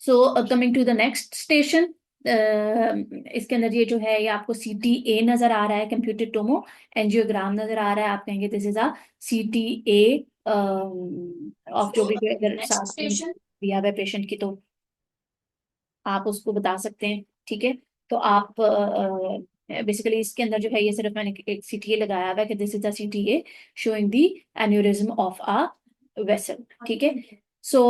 So coming to the next station, इसके अंदर ये जो है ये आपको CTA नजर आ रहा है, कंप्यूटेड टोमो एंजियोग्राम नजर आ रहा है। आप कहेंगे this is a CTA of जो भी अगर सांस दिया हुआ है पेशेंट की, तो आप उसको बता सकते हैं। ठीक है, तो आप बेसिकली इसके अंदर जो है ये सिर्फ मैंने एक CTA लगाया हुआ है कि this is the CTA showing the aneurysm of a vessel. ठीक है, सो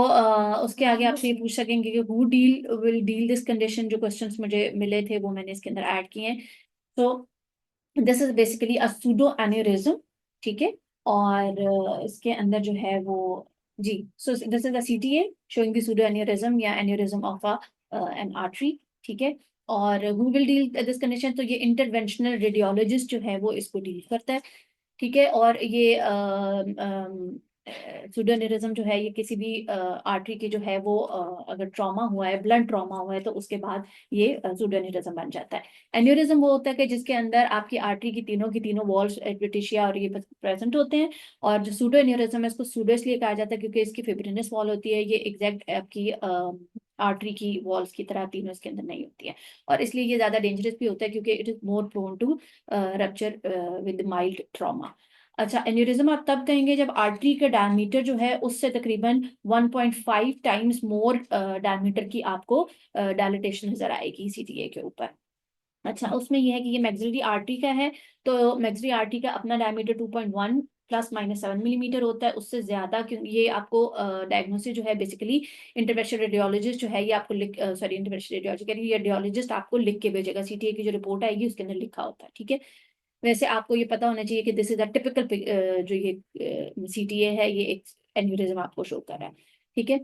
उसके आगे आपसे ये पूछ सकेंगे कि who will deal this condition. जो क्वेश्चंस मुझे मिले थे वो मैंने इसके अंदर ऐड किए हैं। तो this is basically a pseudo aneurysm. ठीक है, और इसके अंदर जो है वो जी, so this is a CTA showing the pseudo aneurysm या aneurysm of a an artery. ठीक है, और who will deal this condition, तो ये इंटरवेंशनल रेडियोलॉजिस्ट जो है वो इसको डील करता है। ठीक है, और ये सूडोनेरिज्म जो है ये किसी भी आर्टरी की जो है वो अगर ट्रॉमा हुआ है, ब्लड ट्रॉमा हुआ है, तो उसके बाद ये सूडोनेरिज्म बन जाता है। एन्यूरिज्म वो होता है कि जिसके अंदर आपकी आर्टरी की तीनों वॉल्स एडवेंटिशिया और ये प्रेजेंट होते हैं। और जो सूडो एन्यूरिज्म है इसको सूडो इसलिए कहा जाता है क्योंकि इसकी फिब्रिनस वॉल होती है, ये एग्जैक्ट आपकी आर्टरी की वॉल्स की तरह तीनों इसके अंदर नहीं होती है। और इसलिए ये ज्यादा डेंजरस भी होता है क्योंकि it is more prone to rupture with mild trauma. अच्छा, एन्यूरिज्म आप तब कहेंगे जब आर्टरी का डायमीटर जो है उससे तकरीबन 1.5 टाइम्स मोर डायमीटर की आपको डायलिटेशन नजर आएगी CTA के ऊपर। अच्छा, उसमें यह है कि ये मैक्सिलरी आर्टरी का है, तो मैक्सिलरी आर्टरी का अपना डायमीटर 2.1 ±7 मिलीमीटर होता है। उससे ज्यादा क्यों, ये आपको डायग्नोसिस जो है बेसिकली इंटरवेंशनल रेडियोलॉजिस्ट जो है ये आपको सॉरी इंटरवेंशनल रेडियोलॉजी कह रही है, रेडियोलॉजिस्ट आपको लिख के भेजेगा। CTA की जो रिपोर्ट आएगी उसके अंदर लिखा होता है। ठीक है, वैसे आपको ये पता होना चाहिए कि दिस इज अ टिपिकल जो ये CTA है ये एक एन्यूरिज्म आपको शो कर रहा है। ठीक है,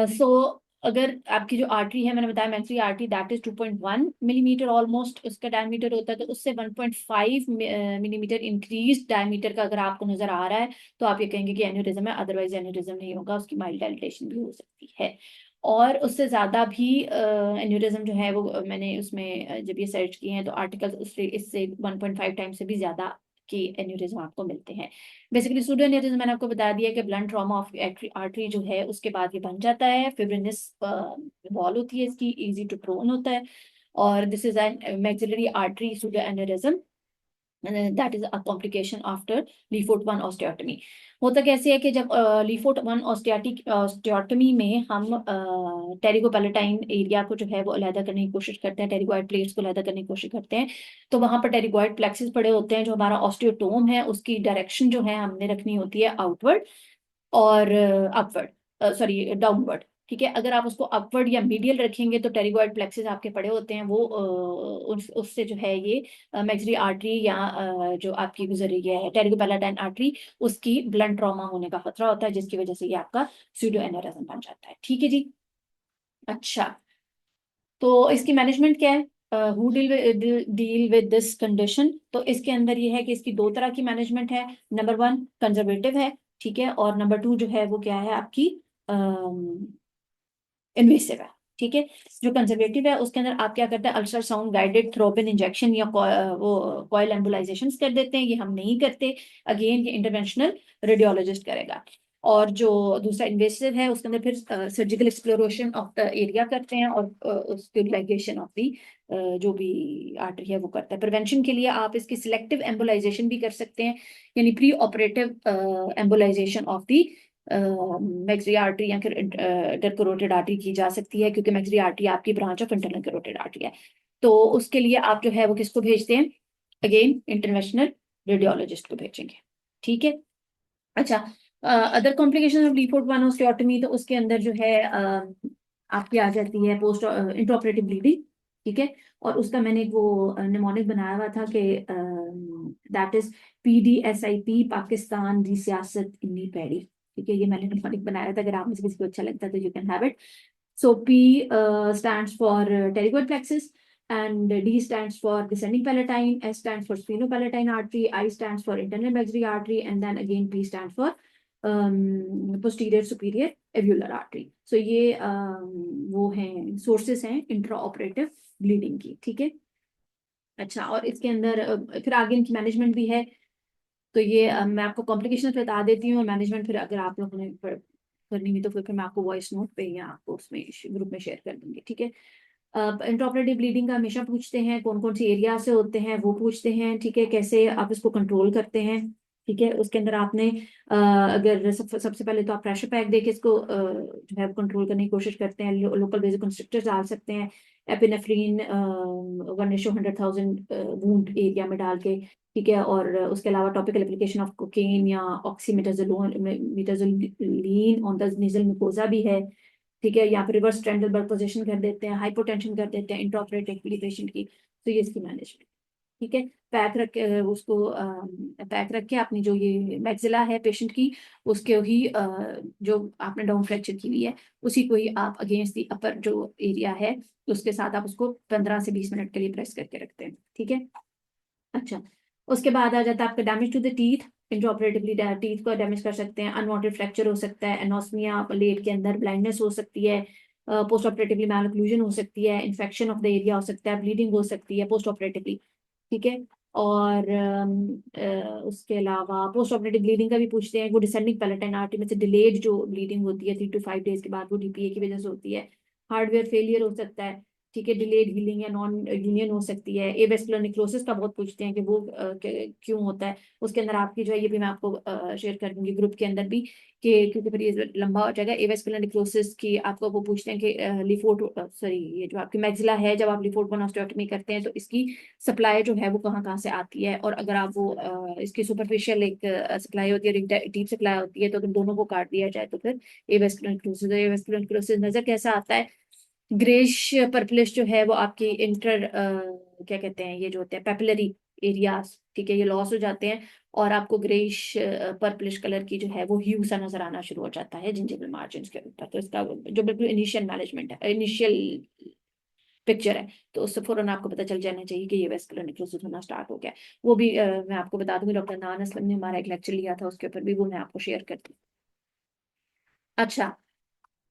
सो अगर आपकी जो आर्टरी है, मैंने बताया maxillary artery that is 2.1 millimetre almost उसका डायमीटर होता है, तो उससे 1.5 मिलीमीटर इंक्रीज डायमीटर का अगर आपको नजर आ रहा है तो आप ये कहेंगे कि एन्यूरिज्म है, अदरवाइज एन्यूरिज्म नहीं होगा, उसकी माइल्ड डायलिटेशन भी हो सकती है। और उससे ज्यादा भी एन्यूरिज्म जो है वो मैंने उसमें जब ये सर्च किए हैं तो आर्टिकल्स उससे इससे 1.5 टाइम से भी ज्यादा के एन्यूरिज्म आपको मिलते हैं। बेसिकली सूडो एन्यूरिज्म मैंने आपको बता दिया कि ब्लंट ट्रॉमा ऑफ आर्टरी जो है उसके बाद ये बन जाता है, फिब्रिनस वॉल होती है इसकी, इजी टू प्रोन होता है। और this is an maxillary artery pseudoaneurysm, that is a complication after Le Fort 1 osteotomy. होता कैसे है कि जब लीफोर्ट 1 ऑस्टियोटमी में हम टेरिगोपैलेटाइन एरिया को जो है वो अलहदा करने की कोशिश करते हैं, टेरिगोइड प्लेट्स को अलहदा करने की कोशिश करते हैं, तो वहां पर टेरिगोइड प्लेक्सिस पड़े होते हैं। जो हमारा ऑस्टियोटोम है उसकी डायरेक्शन जो है हमने रखनी होती है आउटवर्ड और अपवर्ड, सॉरी डाउनवर्ड। ठीक है, अगर आप उसको अपवर्ड या मीडियल रखेंगे तो टेरिगोइड प्लेक्सेस आपके पड़े होते हैं, वो उससे जो है ये मैक्सिलरी आर्टरी या जो आपकी गुजर रही है टेरिगोपैलेटाइन आर्टरी उसकी ब्लंट ट्रॉमा होने का खतरा होता है, जिसकी वजह से ये आपका सूडो एन्यूरिज्म बन जाता है। ठीक है जी। अच्छा, तो इसकी मैनेजमेंट क्या है, who deal with this condition, तो इसके अंदर ये है कि इसकी दो तरह की मैनेजमेंट है। नंबर 1 कंजर्वेटिव है, ठीक है, और नंबर 2 जो है वो क्या है आपकी इन्वेसिव है। ठीक है, जो कंजर्वेटिव है उसके अंदर आप क्या करते हैं, अल्ट्रासाउंड गाइडेड थ्रोबिन इंजेक्शन या वो कॉइल एम्बुलाइजेशन कर देते हैं, ये हम नहीं करते। अगेन ये इंटरवेंशनल रेडियोलॉजिस्ट करेगा। और जो दूसरा इन्वेसिव है उसके अंदर फिर surgical exploration of the area करते हैं और उसके लाइगेशन ऑफ दी जो भी आर्टरी है वो करता है। प्रिवेंशन के लिए आप इसकी सिलेक्टिव एम्बुलाइजेशन भी कर सकते हैं, यानी pre operative embolisation of the maxillary artery या फिर इंटरकरोटेड आर्टरी की जा सकती है, क्योंकि मैक्सिलरी आर्टरी आपकी branch of internal carotid artery है। तो उसके लिए आप जो है वो किसको भेजते हैं, अगेन इंटरवेंशनल रेडियोलॉजिस्ट को भेजेंगे। ठीक है, अच्छा, अदर कॉम्प्लिकेशन ऑफ लीफोर्ट 1 ऑस्टियोटमी, तो उसके अंदर जो है आपकी आ जाती है पोस्ट इंट्राऑपरेटिव ब्लीडिंग। ठीक है, और उसका मैंने एक वो निमोनिक बनाया हुआ था कि दैट इज PDSIP पाकिस्तान दी सियासत इन्नी पैड़ी। ठीक है, ये मैंने निमोनिक बनाया था, अगर आप में से किसी को अच्छा लगता है तो you can have it. So P stands for pterygoid plexus, and D stands for descending palatine, S stands for sphenopalatine artery, I stands for internal maxillary artery, and then again P stands for posterior superior alveolar artery. So ये वो हैं sources हैं intraoperative bleeding की। ठीक है, अच्छा, और इसके अंदर फिर आगे इनकी मैनेजमेंट भी है। तो ये मैं आपको कॉम्प्लिकेशन बता देती हूँ और मैनेजमेंट फिर अगर आप लोगों ने करनी हुई तो फिर मैं आपको वॉइस नोट पे या आपको उसमें ग्रुप में शेयर कर दूंगी, ठीक है। इंट्राऑपरेटिव ब्लीडिंग का हमेशा पूछते हैं, कौन कौन सी एरिया से होते हैं वो पूछते हैं, ठीक है, कैसे आप इसको कंट्रोल करते हैं, ठीक है। उसके अंदर आपने अगर सबसे पहले तो आप प्रेशर पैक देके इसको जो है कंट्रोल करने की कोशिश करते हैं। लोकल वेजोकंस्ट्रिक्टर्स डाल सकते हैं, एपिनेफ्रीन 1/100,000 वूंड एरिया में डाल के, ठीक है। और उसके अलावा टॉपिकल एप्लीकेशन ऑफ कोकेन या ऑक्सीमेटाजोलोन मेटाजोलिन ऑन द नेजल म्यूकोजा भी है, ठीक है। या फिर रिवर्स ट्रेंडल बर्ग पोजीशन कर देते हैं, हाइपोटेंशन कर देते हैं इंट्राऑपरेटिव पेशेंट की, तो ये इसकी मैनेजमेंट, ठीक है। पैक रख के उसको पैक रख के अपनी जो ये मैक्सिला है पेशेंट की, उसके ही जो आपने डाउन फ्रैक्चर की हुई है उसी को ही आप अगेंस्ट दी अपर जो एरिया है उसके साथ आप उसको 15 से 20 मिनट के लिए प्रेस करके रखते हैं, ठीक है। अच्छा, उसके बाद आ जाता है आपका damage to the teeth. Intraoperatively teeth को डैमेज कर सकते हैं, अनवांटेड फ्रैक्चर हो सकता है, एनोस्मिया लेट के अंदर ब्लाइंडनेस हो सकती है, पोस्ट ऑपरेटिवली मैलओक्लूजन हो सकती है, इन्फेक्शन ऑफ द एरिया हो सकता है, ब्लीडिंग हो सकती है पोस्ट ऑपरेटिवली, ठीक है। और उसके अलावा पोस्ट ऑपरेटिव ब्लीडिंग का भी पूछते हैं, वो डिसेंडिंग पैलेटाइन आर्टरी में से डिलेड जो ब्लीडिंग होती है 3 to 5 डेज के बाद, वो डीपीए की वजह से होती है। हार्डवेयर फेलियर हो सकता है, ठीक है, डिलेड हीलिंग या नॉन यूनियन हो सकती है। एवेस्कुलर निक्रोसिस का बहुत पूछते हैं कि वो क्यों होता है। उसके अंदर आपकी जो है ये भी मैं आपको शेयर कर दूंगी ग्रुप के अंदर भी, कि क्योंकि फिर ये लंबा हो जाएगा। एवेस्कुलर निक्रोसिस की आपको वो पूछते हैं कि लिफोट सॉरी ये जो आपकी मैक्सिला है, जब आप लिफोट कोनोस्टेक्टमी करते हैं तो इसकी सप्लाई जो है वो कहाँ कहाँ से आती है, और अगर आप वो इसकी सुपरफिशियल एक सप्लाई होती है और एक डीप सप्लाई होती है, तो अगर दोनों को काट दिया जाए तो फिर एवेस्कुलर निक्रोसिस। एवेस्कुलर निक्रोसिस नजर कैसा आता है, ग्रेश पर्पलिश जो है वो आपकी क्या कहते हैं, ये जो होते हैं पेपिलरी एरियाज, ठीक है, ये लॉस हो जाते हैं और आपको ग्रेश पर्पलिश कलर की जो है वो ह्यू सा नजर आना शुरू हो जाता है जिंजिवल मार्जिन के ऊपर। तो इसका जो बिल्कुल इनिशियल मैनेजमेंट है, इनिशियल पिक्चर है, तो उससे फौरन आपको पता चल जाना चाहिए कि ये वेस्कुलर निक्रोसिस होना स्टार्ट हो गया। वो भी मैं आपको बता दूंगी, डॉक्टर नान असलम ने हमारा एक लेक्चर लिया था उसके ऊपर भी, वो मैं आपको शेयर करती हूँ। अच्छा,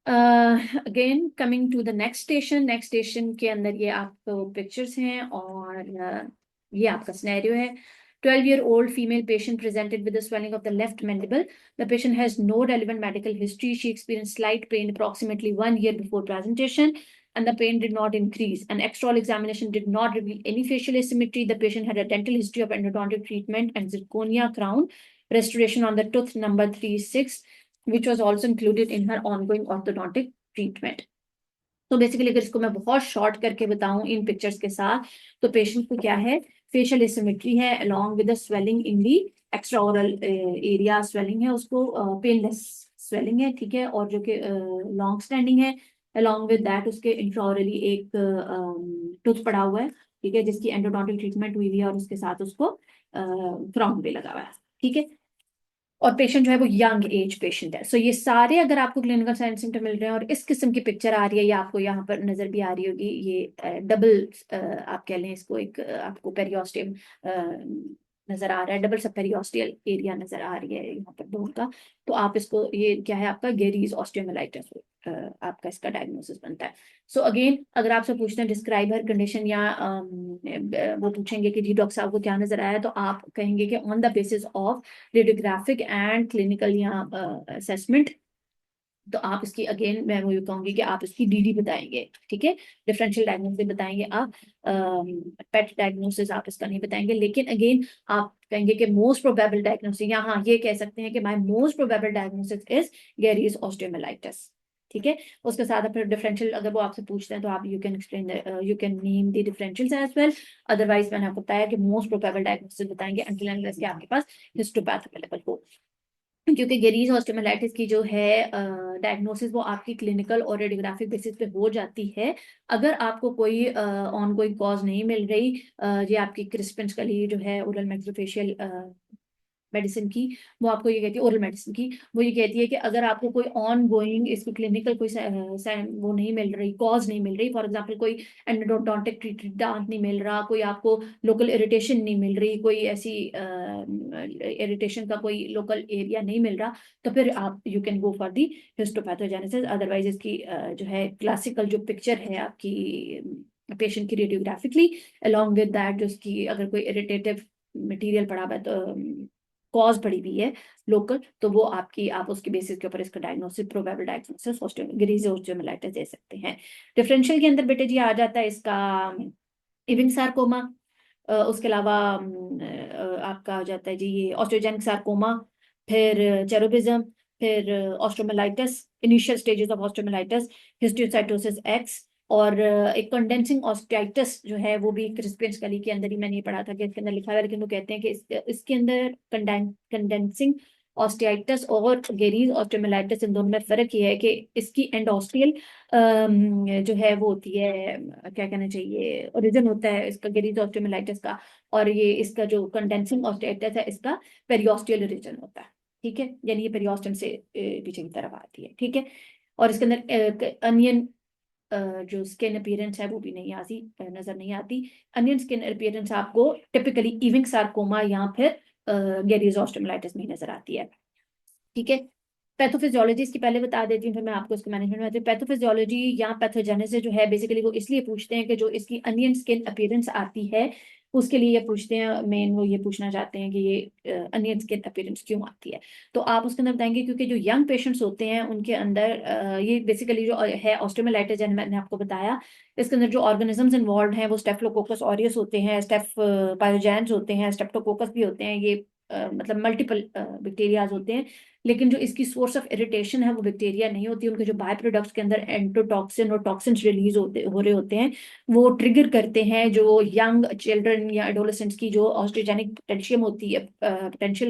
again coming to the next station के अंदर ये आपको पिक्चर्स हैं और ये आपका सिनेरियो है। 12-year-old female patient presented with the swelling of the left mandible. The patient has no relevant medical history. She experienced slight pain approximately 1 year before presentation, and the pain did not increase. An external examination did not reveal any facial asymmetry. The patient had a dental history of endodontic treatment and zirconia crown restoration on the tooth number 36, which was also included in her ongoing orthodontic treatment. तो basically अगर इसको मैं बहुत short करके बताऊं इन pictures के साथ, तो पेशेंट को क्या है, फेशियल एसिमेट्री है along with the swelling in the extra oral area, swelling है उसको, पेनलेस स्वेलिंग है, ठीक है, और जो कि लॉन्ग स्टैंडिंग है। अलोंग विद दैट उसके इंट्राओरली एक टूथ पड़ा हुआ है, ठीक है, जिसकी एंडोडोंटिक ट्रीटमेंट हुई हुई है और उसके साथ उसको क्राउन भी लगा हुआ है, ठीक है। और पेशेंट जो है वो यंग एज पेशेंट है। सो ये सारे अगर आपको क्लिनिकल साइन सिम्टम मिल रहे हैं और इस किस्म की पिक्चर आ रही है, या आपको यहाँ पर नजर भी आ रही होगी, ये डबल आप कह लें इसको, एक आपको पेरियोस्टियम नजर आ रहा है, डबल सब पेरियोस्टियल एरिया नजर आ रही है यहाँ पर बोन का, तो आप इसको, ये क्या है आपका गेरीज ऑस्टियोमाइलाइटिस आपका इसका डायग्नोसिस बनता है। सो अगेन अगर आपसे पूछते हैं डिस्क्राइब हर कंडीशन, या वो पूछेंगे कि जी डॉक्टर साहब को क्या नजर आया, तो आप कहेंगे कि on the basis of radiographic and clinical या असेसमेंट, तो आप इसकी अगेन मैं वो कहूंगी कि आप इसकी डीडी बताएंगे, ठीक है, डिफरेंशियल डायग्नोसिस बताएंगे आप, पेट डायग्नोसिस आप इसका नहीं बताएंगे। लेकिन अगेन आप कहेंगे कि मोस्ट प्रोबेबल डायग्नोसिस, या हाँ ये कह सकते हैं कि my most probable diagnosis is Garre's osteomyelitis, ठीक है। उसके साथ फिर डिफरेंशियल अगर वो आपसे पूछते हैं तो आप you can explain, you can name the differentials as well. Otherwise मैंने आपको बताया कि मोस्ट प्रोबेबल डायग्नोसिस बताएंगे अनटिल अनलेस कि आपके पास हिस्टोपैथ अवेलेबल हो, क्योंकि गेरीज ऑस्टियोमाइलाइटिस की जो है डायग्नोसिस वो आपकी क्लिनिकल और रेडियोग्राफिक बेसिस पे हो जाती है। अगर आपको कोई ऑनगोइंग कॉज नहीं मिल रही, ये आपकी क्रिस्पन स्कली जो है ओरल मैक्सिलोफेशियल मेडिसिन की, वो आपको ये कहती है, ओरल मेडिसिन की, वो ये कहती है कि अगर आपको कोई ऑन गोइंग इसको क्लिनिकल कोई वो नहीं मिल रही, कॉज नहीं मिल रही, फॉर एग्जांपल कोई एंडोडोंटिक ट्रीटेड दांत नहीं मिल रहा, कोई आपको लोकल इरिटेशन नहीं मिल रही, कोई ऐसी इरिटेशन का कोई लोकल एरिया नहीं मिल रहा, तो फिर आप you can go for the histopathogenesis. Otherwise इसकी जो है क्लासिकल जो पिक्चर है आपकी पेशेंट की रेडियोग्राफिकली, अलोंग विद दैट जो उसकी अगर कोई इरिटेटिव मटेरियल पड़ा हुआ है तो कॉज पड़ी हुई है लोकल, तो वो आप उसके बेसिस के ऊपर इसका diagnosis, probable diagnosis Garre's osteomyelitis दे सकते हैं। डिफरेंशियल के अंदर बेटे जी आ जाता है इसका इविंग सार्कोमा, उसके अलावा आपका हो जाता है जी ये ऑस्टियोजेनिक सार्कोमा, फिर चेरोबिज्म, फिर osteomyelitis, initial stages of osteomyelitis, histiocytosis X, और एक कंडेंसिंग ऑस्टियाइटिस जो है वो भी क्रिस्पियन स्कली के अंदर ही मैंने ये पढ़ा था कि इसके अंदर लिखा हुआ है, लेकिन वो कहते हैं कि इसके अंदर कंडेंसिंग ऑस्टियाइटिस और गेरीज ऑस्टियोमेलाइटिस, इन दोनों में फर्क ये है कि इसकी एंडोस्ट्रियल जो है वो होती है, क्या कहना चाहिए, ओरिजिन होता है इसका गेरीज ऑस्टियोमेलाइटिस का, और ये इसका जो कंडेंसिंग ऑस्टियाइटिस है इसका पेरियोस्टियल ओरिजिन होता है। ठीक है, यानी ये पेरियोस्टम से पीछे की तरफ आती है। ठीक है, और इसके अंदर अनियन जो स्किन अपीयरेंस है वो भी नहीं आती, नजर नहीं आती। अनियन स्किन अपीयरेंस आपको टिपिकली इविंग सार्कोमा या फिर गेरीज ऑस्टियोमाइलाइटिस में नजर आती है। ठीक है, पैथोफिजियोलॉजी इसकी पहले बता देती हूँ, फिर मैं आपको इसके मैनेजमेंट में आती हूँ। पैथोफिजियोलॉजी या पैथोजेनेसिस जो है बेसिकली वो इसलिए पूछते हैं कि जो इसकी अनियन स्किन अपीयरेंस आती है उसके लिए ये पूछते हैं, मेन वो ये पूछना चाहते हैं कि ये अनियन स्किन अपीयरेंस क्यों आती है। तो आप उसके अंदर बताएंगे क्योंकि जो यंग पेशेंट्स होते हैं उनके अंदर ये बेसिकली जो है ऑस्टियोमाइलाइटिस जैसे मैंने आपको बताया, इसके अंदर जो ऑर्गेनिजम्स इन्वॉल्व हैं वो स्टेफिलोकोकस ऑरियस होते हैं, स्टेफ पायोजेंस होते हैं, स्टेप्टोकोकस भी होते हैं, ये मतलब मल्टीपल बैक्टीरियाज होते हैं। लेकिन जो इसकी सोर्स ऑफ इरिटेशन है वो बैक्टीरिया नहीं होती, उनके जो बाय प्रोडक्ट्स के अंदर एंटोटॉक्सिन और टॉक्सिन्स रिलीज हो रहे होते हैं, वो ट्रिगर करते हैं जो यंग चिल्ड्रन या एडोलेसेंट्स की जो ऑस्ट्रोजेनिक पोटेंशियल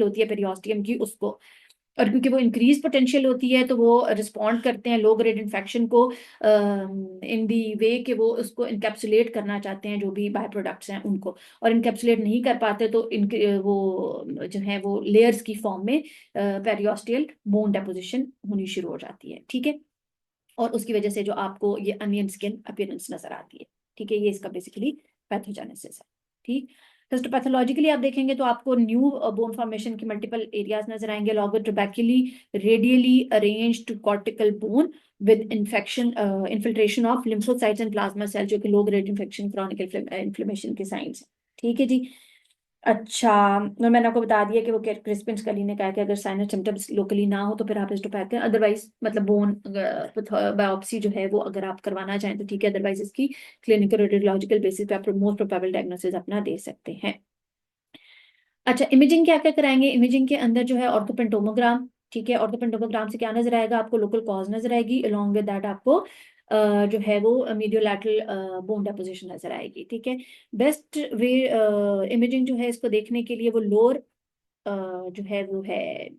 होती है पेरियोस्टियम की उसको, और क्योंकि वो इंक्रीज पोटेंशियल होती है तो वो रिस्पॉन्ड करते हैं लो ग्रेड इन्फेक्शन को इन दी वे कि वो उसको इनकेप्सुलेट करना चाहते हैं जो भी बाय प्रोडक्ट्स हैं उनको, और इनकेप्सुलेट नहीं कर पाते तो वो जो है वो लेयर्स की फॉर्म में पेरियोस्टियल बोन डेपोजिशन होनी शुरू हो जाती है। ठीक है, और उसकी वजह से जो आपको ये अनियन स्किन अपीयरेंस नजर आती है। ठीक है, ये इसका बेसिकली पैथोजेनेसिस है। ठीक, हिस्टोपैथोलॉजिकली आप देखेंगे तो आपको न्यू बोन फॉर्मेशन की मल्टीपल एरियाज नजर आएंगे, longer trabeculae radially arranged cortical bone with infection infiltration of lymphocytes and plasma cell, जो कि low grade infection chronic inflammation के साइंस है। ठीक है जी। अच्छा, और मैंने आपको बता दिया कि वो क्रिस्पिन स्कली ने कहा कि अगर साइनस सिम्टम्स लोकली ना हो तो फिर आप हिस्टोपैथ करें, अदरवाइज मतलब बोन बायोप्सी जो है वो अगर आप करवाना चाहें तो ठीक है, अदरवाइज इसकी क्लिनिकल रेडियोलॉजिकल बेसिस पे आप मोस्ट प्रोबेबल डायग्नोसिस अपना दे सकते हैं। अच्छा, इमेजिंग क्या क्या कराएंगे, इमेजिंग के अंदर जो है ऑर्थोपेंटोमोग्राम। ठीक है, ऑर्थोपेंटोमोग्राम से क्या नजर आएगा, आपको लोकल कॉज नजर आएगी, अलोंग विद दैट आपको जो है वो मीडियोलैटरल बोन डेपोजिशन नजर आएगी। ठीक है, बेस्ट वे इमेजिंग जो है इसको देखने के लिए वो लोअर जो है वो है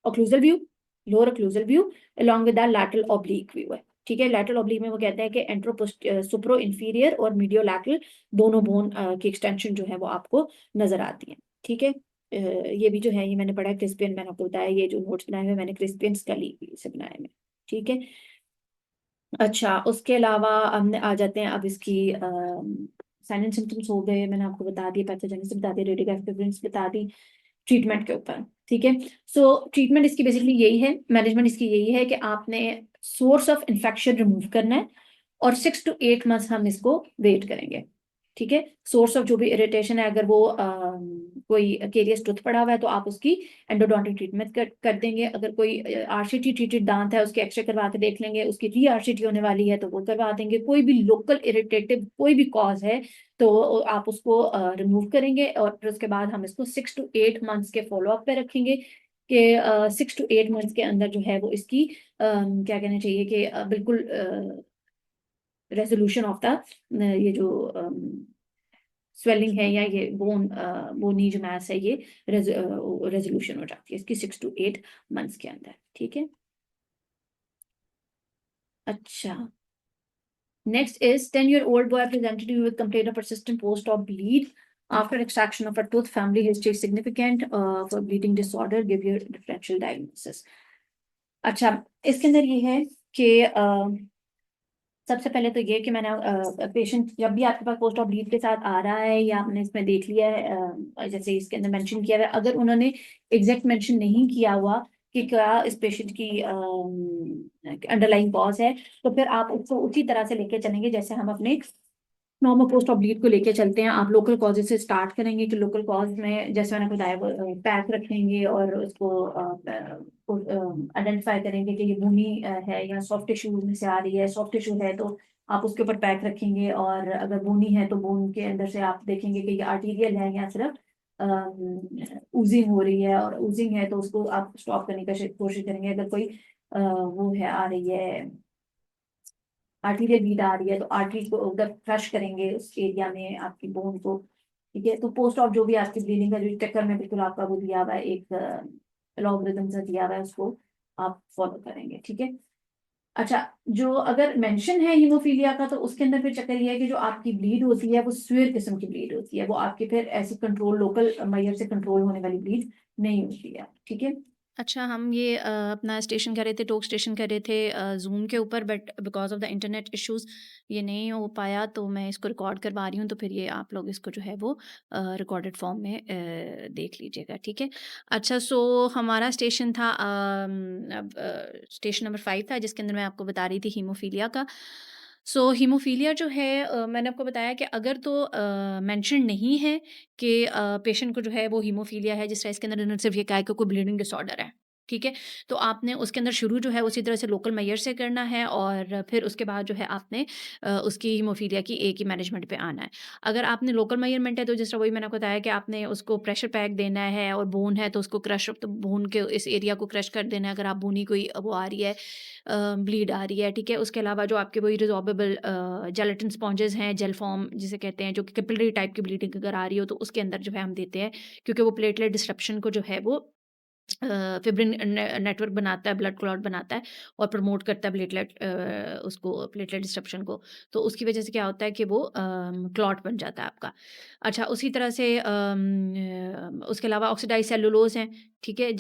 occlusal view, lower occlusal view along with the lateral oblique view है। ठीक है, लैटरल ऑब्लिक में वो कहते हैं कि एंट्रोपोस्ट सुप्रो इंफीरियर और मीडियो लैटरल दोनों बोन की एक्सटेंशन जो है वो आपको नजर आती है। ठीक है, ये भी जो है ये मैंने पढ़ा क्रिस्पियन, मैंने आपको बताया ये जो नोट्स बनाए हुए मैंने क्रिस्पियन स्कली से बनाए हुए। ठीक है, अच्छा उसके अलावा हमने आ जाते हैं अब इसकी साइन एंड सिम्टम्स हो गए, मैंने आपको बता दिए, पैथोजेनेसिस बता दी, रेडियोग्राफिक एविडेंस बता दी, ट्रीटमेंट के ऊपर। ठीक है, सो ट्रीटमेंट इसकी बेसिकली यही है, मैनेजमेंट इसकी यही है कि आपने सोर्स ऑफ इन्फेक्शन रिमूव करना है और 6 to 8 मंथ्स हम इसको वेट करेंगे। ठीक है, सोर्स ऑफ जो भी इरिटेशन है, अगर वो कोई केरियस टूथ पड़ा हुआ है तो आप उसकी एंडोडोंटिक ट्रीटमेंट कर देंगे, अगर कोई आरसीटी ट्रीटेड दांत है उसके एक्सरे करवा के देख लेंगे, उसकी री आरसीटी होने वाली है तो वो करवा देंगे, कोई भी लोकल इरिटेटिव कोई भी कॉज है तो आप उसको रिमूव करेंगे, और फिर उसके बाद हम इसको 6 to 8 मंथ्स के फॉलोअप पे रखेंगे कि 6 to 8 मंथ्स के अंदर जो है वो इसकी क्या कहना चाहिए कि बिल्कुल रेजोल्यूशन ऑफ द ये जो स्वेलिंग है या ये बोनी जो मैस है ये रेजोल्यूशन हो जाती है इसकी 6 to 8 मंथ्स के अंदर। ठीक है, अच्छा next is 10-year-old boy presented you with complaint of persistent post-op bleed after extraction of a tooth, family history significant for bleeding disorder, give your differential diagnosis। अच्छा, इसके अंदर ये है कि सबसे पहले तो ये कि मैंने पेशेंट जब भी आपके पास पोस्ट ऑफ लीव के साथ आ रहा है या आपने इसमें देख लिया है जैसे इसके अंदर मेंशन किया हुआ है, अगर उन्होंने एग्जैक्ट मेंशन नहीं किया हुआ कि क्या इस पेशेंट की अंडरलाइंग कॉज है, तो फिर आप उसको उसी तरह से लेके चलेंगे जैसे हम अपने नॉर्मल पोस्ट ऑफ ब्लीड को लेके चलते हैं। आप लोकल कॉजेज से स्टार्ट करेंगे कि लोकल कॉज में जैसे मैंने बताया वो पैक रखेंगे और उसको आइडेंटिफाई करेंगे कि ये भूमि है या सॉफ्ट टिश्यू में से आ रही है। सॉफ्ट टिश्यू है तो आप उसके ऊपर पैक रखेंगे, और अगर बोनी है तो बोन के अंदर से आप देखेंगे कि ये आर्टीरियल है या सिर्फ ऊजिंग हो रही है, और ऊजिंग है तो उसको आप स्टॉप करने का कोशिश करेंगे। अगर कोई वो है आ रही है आर्टीरियल ब्लीड आ रही है तो आर्टरी को उधर क्रश करेंगे उस एरिया में आपकी बोन को। ठीक है, तो पोस्ट ऑफ जो भी आपकी ब्लीडिंग का जो चक्कर में बिल्कुल आपका वो दिया हुआ है, एक लॉगरिदम सा दिया हुआ है, उसको आप फॉलो करेंगे। ठीक है। अच्छा, जो अगर मेंशन है हीमोफीलिया का तो उसके अंदर फिर चक्कर ये है कि जो आपकी ब्लीड होती है वो स्वेयर किस्म की ब्लीड होती है, वो आपके फिर ऐसी कंट्रोल लोकल मैयर से कंट्रोल होने वाली ब्लीड नहीं होती है। ठीक है। अच्छा, हम ये अपना स्टेशन कर रहे थे, टॉक स्टेशन कर रहे थे ज़ूम के ऊपर, but because of the internet issues ये नहीं हो पाया, तो मैं इसको रिकॉर्ड करवा रही हूँ, तो फिर ये आप लोग इसको जो है वो रिकॉर्डेड फॉर्म में देख लीजिएगा, ठीक है? अच्छा, सो हमारा स्टेशन था स्टेशन नंबर 5 था, जिसके अंदर मैं आपको बता रही थी हीमोफीलिया का। सो हीमोफीलिया जो है मैंने आपको बताया कि अगर तो मेंशन नहीं है कि पेशेंट को जो है वो हीमोफीलिया है, जिस तरह इसके अंदर सिर्फ ये कहा है कि कोई ब्लीडिंग डिसऑर्डर है, ठीक है? तो आपने उसके अंदर शुरू जो है उसी तरह से लोकल मेजर से करना है, और फिर उसके बाद जो है आपने उसकी हीमोफीलिया की एक ही मैनेजमेंट पे आना है। अगर आपने लोकल मेजरमेंट है तो जिस तरह वही मैंने आपको बताया कि आपने उसको प्रेशर पैक देना है, और बोन है तो उसको क्रश, तो बोन के इस एरिया को क्रश कर देना है अगर आप बोनी कोई वो आ रही है, ब्लीड आ रही है, ठीक है? उसके अलावा जो आपके वही रिज़ॉर्बेबल जेलेटिन स्पॉन्जेस हैं, जेल फॉर्म जिसे कहते हैं, जो कि कैपिलरी टाइप की ब्लीडिंग अगर आ रही हो तो उसके अंदर जो है हम देते हैं, क्योंकि वो प्लेटलेट डिस्रप्शन को जो है वो फिब्रिन नेटवर्क बनाता है, ब्लड क्लॉट बनाता है और प्रमोट करता है उसको प्लेटलेट डिस्ट्रप्शन को। तो उसकी वजह से क्या होता है कि वो क्लॉट बन जाता है आपका। अच्छा, उसी तरह से उसके अलावा ऑक्सीडाइज़ सेलुलोज़ हैं, ठीक है?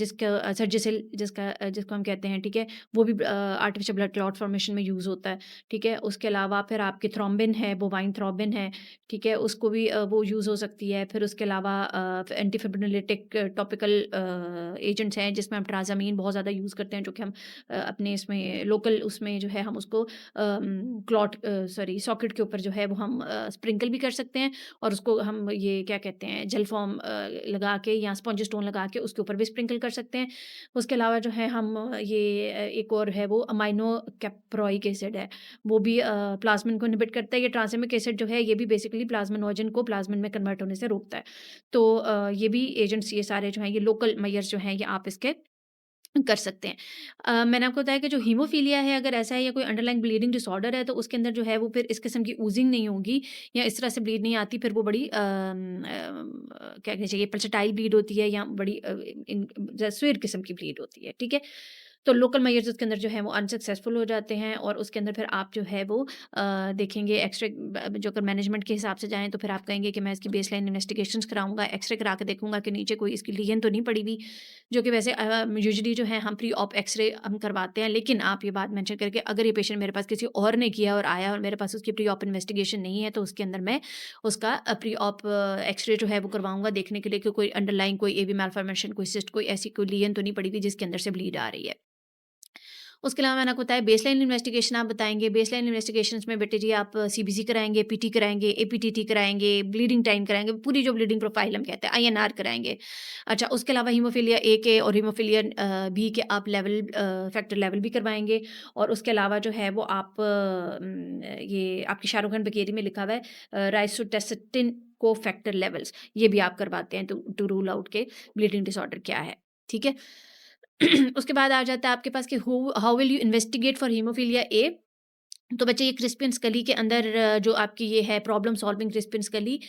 सर्जिसिल जिसको हम कहते हैं, ठीक है? वो भी आर्टिफिशियल ब्लड क्लॉट फॉर्मेशन में यूज़ होता है, ठीक है? उसके अलावा फिर आपके थ्रोम्बिन है, बोवाइन थ्रोम्बिन है, ठीक है? उसको भी वो यूज़ हो सकती है। फिर उसके अलावा एंटीफिब्रिनोलिटिक टॉपिकल एजेंट्स हैं, जिसमें हम ट्राज़ामीन बहुत ज़्यादा यूज़ करते हैं, जो कि हम अपने इसमें लोकल उसमें जो है हम उसको सॉकेट के ऊपर जो है वो हम स्प्रिंकल भी कर सकते हैं, और उसको हम ये क्या कहते हैं जेल फॉर्म लगा के या स्पॉन्ज स्टोन लगा के उसके ऊपर भी स्प्रिंकल कर सकते हैं। उसके अलावा जो है हम एक और है वो अमाइनो कैप्रोइक एसिड है, वो भी प्लाज़्मिन को इनहिबिट करता है। ये ट्रांसएमिक एसिड जो है ये भी बेसिकली प्लाज़्मिनोजन को प्लाज़्मिन में कन्वर्ट होने से रोकता है। तो ये भी एजेंट्स ये सारे जो हैं ये लोकल मेजर्स जो हैं ये आप इसके कर सकते हैं। मैंने आपको बताया कि जो हीमोफीलिया है अगर ऐसा है या कोई अंडरलाइंग ब्लीडिंग डिसऑर्डर है तो उसके अंदर जो है वो फिर इस किस्म की ooज़िंग नहीं होगी या इस तरह से ब्लीड नहीं आती, फिर वो बड़ी क्या कहना चाहिए पल्सेटाइल ब्लीड होती है या बड़ी स्वेर किस्म की ब्लीड होती है, ठीक है? तो लोकल मेजर्स उसके अंदर जो है वो अनसक्सेसफुल हो जाते हैं, और उसके अंदर फिर आप जो है वो देखेंगे एक्सरे जो अगर मैनेजमेंट के हिसाब से जाएँ तो फिर आप कहेंगे कि मैं इसकी बेसलाइन इन्वेस्टिगेशंस कराऊँगा, एक्सरे करा के देखूँगा कि नीचे कोई इसकी लीजन तो नहीं पड़ी हुई, जो कि वैसे यूजुअली जो है हम प्री ऑप एक्सरे हम करवाते हैं। लेकिन आप ये बात मेंशन करके अगर ये पेशेंट मेरे पास किसी और ने किया और आया और मेरे पास उसकी प्री ऑप इन्वेस्टिगेशन नहीं है तो उसके अंदर मैं उसका प्री ऑप एक्सरे जो है वो करवाऊँगा, देखने के लिए कि कोई अंडरलाइंग कोई एवी मैल्फॉर्मेशन, कोई सिस्ट, कोई ऐसी कोई लीजन तो नहीं पड़ी हुई जिसके अंदर से ब्लीड आ रही है। उसके अलावा मैंने आपको बताया बेसलाइन इन्वेस्टिगेशन आप बताएँगे। बेसलाइन इन्वेस्टिगेशंस में बेटे जी आप सीबीसी कराएँगे, पीटी कराएँगे, एपीटीटी कराएँगे, ब्लीडिंग टाइम कराएँगे, पूरी जो ब्लीडिंग प्रोफाइल हम कहते हैं आईएनआर कराएँगे। अच्छा, उसके अलावा हीमोफीलिया ए के और हीमोफीलिया बी के आप लेवल फैक्टर लेवल भी करवाएँगे, और उसके अलावा जो है वो आप ये आपकी शाहरुख खान बकेरी में लिखा हुआ है राइसोटेस्टिन कोफैक्टर लेवल्स, ये भी आप करवाते हैं टू टू रूल आउट के ब्लीडिंग डिसऑर्डर क्या है, ठीक है? उसके बाद आ जाता है आपके पास कि how will you investigate for haemophilia A. तो बच्चे ये क्रिस्पियन स्कली के अंदर जो आपकी ये है प्रॉब्लम सॉल्विंग क्रिस्पियन स्कली,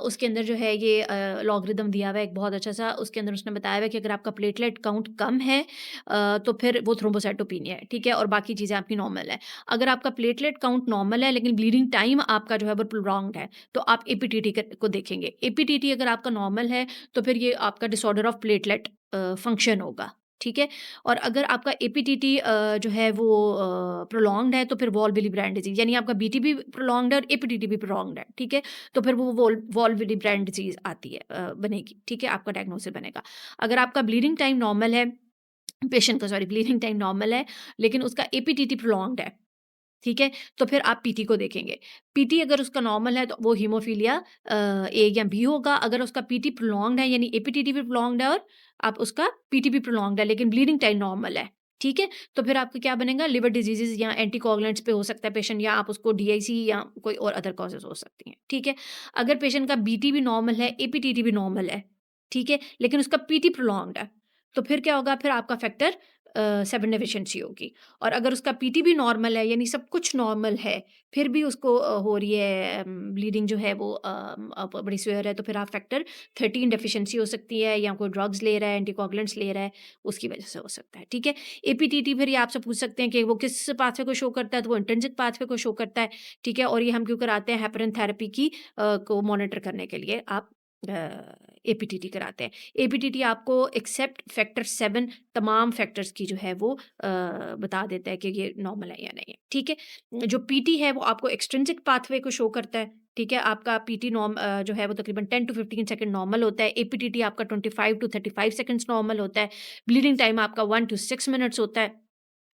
उसके अंदर जो है ये लॉगरिदम दिया हुआ है एक बहुत अच्छा सा, उसके अंदर उसने बताया हुआ है कि अगर आपका प्लेटलेट काउंट कम है तो फिर वो थ्रोम्बोसाइटोपेनिया है, ठीक है? और बाकी चीज़ें आपकी नॉर्मल है। अगर आपका प्लेटलेट काउंट नॉर्मल है लेकिन ब्लीडिंग टाइम आपका जो है वो प्रोलॉन्ग्ड है, तो आप एपीटीटी को देखेंगे। एपीटीटी अगर आपका नॉर्मल है तो फिर ये आपका डिसऑर्डर ऑफ प्लेटलेट फंक्शन होगा, ठीक है? और अगर आपका एपीटीटी जो है वो प्रोलॉन्ग्ड है तो फिर वॉल्व विली ब्रांड डिजीज़, यानी आपका बीटी भी प्रोलॉन्ग्ड है और एपीटीटी भी प्रोलॉन्ग्ड है, ठीक है? तो फिर वो वॉल्व विली ब्रांड डिजीज़ आती है, बनेगी, ठीक है? आपका डायग्नोसिस बनेगा। अगर आपका ब्लीडिंग टाइम नॉर्मल है, पेशेंट का सॉरी ब्लीडिंग टाइम नॉर्मल है लेकिन उसका एपीटीटी प्रोलॉन्ग्ड है, ठीक है? तो फिर आप पीटी को देखेंगे। पीटी अगर उसका नॉर्मल है तो वो हीमोफीलिया ए या बी होगा। अगर उसका पीटी प्रोलॉन्ग्ड है यानी एपीटीटी भी प्रोलॉन्ग्ड है और आप उसका पीटी भी प्रोलॉन्ग्ड है लेकिन ब्लीडिंग टाइम नॉर्मल है, ठीक है? तो फिर आपका क्या बनेगा लिवर डिजीज़ेज़ या एंटीकोगुलेंट्स पे हो सकता है पेशेंट या आप उसको डीआईसी या कोई और अदर कॉजेज़ हो सकती हैं, ठीक है? अगर पेशेंट का बीटी भी नॉर्मल है, एपीटीटी भी नॉर्मल है, ठीक है? लेकिन उसका पीटी प्रोलॉन्ग्ड है, तो फिर क्या होगा फिर आपका फैक्टर 7 डेफिशिएंसी होगी। और अगर उसका पीटी भी नॉर्मल है यानी सब कुछ नॉर्मल है, फिर भी उसको हो रही है ब्लीडिंग जो है वो बड़ी सीवियर है तो फिर आप फैक्टर 13 डेफिशिएंसी हो सकती है या कोई ड्रग्स ले रहा है, एंटीकोगुलेंट्स ले रहा है, उसकी वजह से हो सकता है, ठीक है? एपीटीटी फिर ये आपसे पूछ सकते हैं कि वो किस पाथवे को शो करता है, तो वो इंट्रिंसिक पाथवे को शो करता है, ठीक है? और ये हम क्यों कराते हैं हेपारिन थेरेपी की को मॉनिटर करने के लिए आप एपीटीटी कराते हैं। एपीटीटी आपको एक्सेप्ट फैक्टर 7 तमाम फैक्टर्स की जो है वो बता देता है कि ये नॉर्मल है या नहीं है, ठीक है? जो पीटी है वो आपको एक्सट्रिंसिक पाथवे को शो करता है, ठीक है? आपका पीटी जो है वो तकरीबन 10 टू 15 सेकंड नॉर्मल होता है, एपीटीटी आपका 25 टू 35 सेकंड्स नॉर्मल होता है, ब्लीडिंग टाइम आपका 1 टू 6 मिनट्स होता है।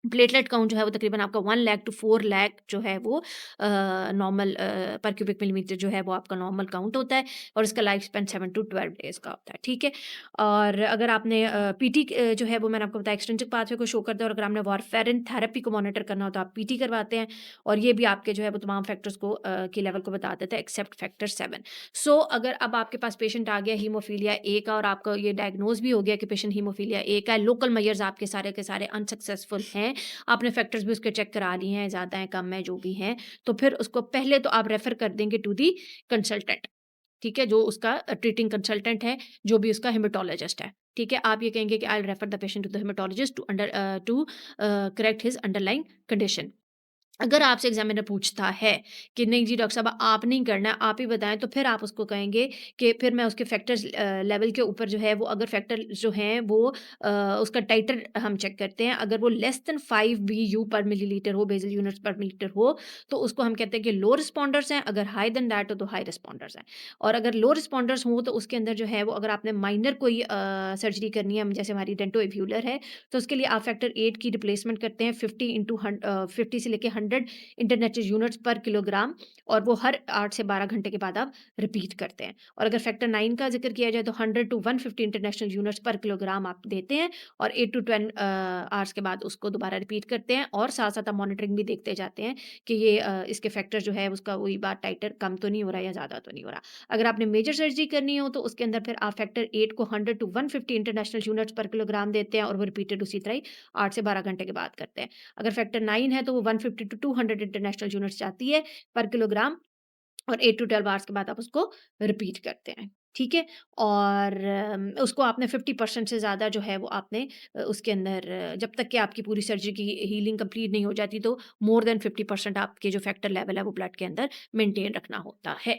प्लेटलेट काउंट जो है वो तकरीबन आपका 1 लाख टू 4 लाख जो है वो नॉर्मल पर क्यूबिक मिलीमीटर जो है वो आपका नॉर्मल काउंट होता है और इसका लाइफ स्पैन 7 टू 12 डेज़ का होता है, ठीक है? और अगर आपने पीटी जो है वो मैंने आपको बताया एक्सट्रिंसिक पाथवे को शो करता है और अगर आपने वारफेरिन थेरेपी को मॉनिटर करना हो तो आप पीटी करवाते हैं और ये भी आपके जो है वो तमाम फैक्टर्स को के लेवल को बता देता है एक्सेप्ट फैक्टर 7। सो अगर अब आपके पास पेशेंट आ गया हीमोफीलिया ए का और आपका ये डायग्नोज भी हो गया कि पेशेंट हीमोफीलिया ए का है, लोकल मेजर्स आपके सारे के सारे अनसक्सेसफुल हैं, आपने फैक्टर्स भी उसके चेक करा लिए हैं, ज़्यादा हैं, कम है, जो भी हैं, तो फिर उसको पहले तो आप रेफ़र कर देंगे टू दी कंसल्टेंट, ठीक है? जो उसका ट्रीटिंग कंसल्टेंट है, जो भी उसका हेमेटोलॉजिस्ट है, ठीक है? आप ये कहेंगे कि I will refer the patient to the haematologist to correct his underlying condition. अगर आपसे एग्ज़ामिनर पूछता है कि नहीं जी डॉक्टर साहब आप नहीं करना है, आप ही बताएँ, तो फिर आप उसको कहेंगे कि फिर मैं उसके फैक्टर्स लेवल के ऊपर जो है वो अगर फैक्टर जो हैं वो उसका टाइटर हम चेक करते हैं। अगर वो लेस देन 5 बीयू पर मिलीलीटर हो, बेसल यूनिट्स पर मिलीलीटर हो, तो उसको हम कहते हैं कि लो रिस्पॉन्डर्स हैं, अगर हाई देन दैट हो तो हाई रिस्पॉन्डर्स हैं। और अगर लो रिस्पॉन्डर्स हों तो उसके अंदर जो है वो अगर आपने माइनर कोई सर्जरी करनी है, जैसे हमारी डेंटो एव्यूलर है, तो उसके लिए आप फैक्टर 8 की रिप्लेसमेंट करते हैं 50 से लेके 100 इंटरनेशनल यूनिट्स पर किलोग्राम और वो हर 8 से 12 घंटे के बाद आप रिपीट करते हैं। और अगर फैक्टर 9 का ज़िक्र किया जाए तो 100 टू 150 इंटरनेशनल यूनिट्स पर किलोग्राम आप देते हैं और 8 टू 10 आवर्स के बाद उसको दोबारा रिपीट करते हैं और साथ-साथ आप मॉनिटरिंग भी देखते जाते हैं कि ये इसके फैक्टर जो है उसका वही बात टाइटर कम तो नहीं हो रहा या ज़्यादा तो नहीं हो रहा। अगर आपने मेजर सर्जरी करनी हो तो उसके अंदर फिर आप फैक्टर 8 को 100 टू 150 इंटरनेशनल यूनिट्स पर किलोग्राम देते हैं और वो रिपीटेड उसी तरह ही 8 से 12 घंटे के बाद करते हैं। अगर फैक्टर 9 है तो वो 150 टू 200 इंटरनेशनल यूनिट्स जाती है पर किलोग्राम और 8 टू 12 आवर्स के बाद आप उसको रिपीट करते हैं, ठीक है? और उसको आपने 50% से ज़्यादा जो है वो आपने उसके अंदर जब तक कि आपकी पूरी सर्जरी की हीलिंग कंप्लीट नहीं हो जाती तो मोर देन 50% आपके जो फैक्टर लेवल है वो ब्लड के अंदर मेंटेन रखना होता है।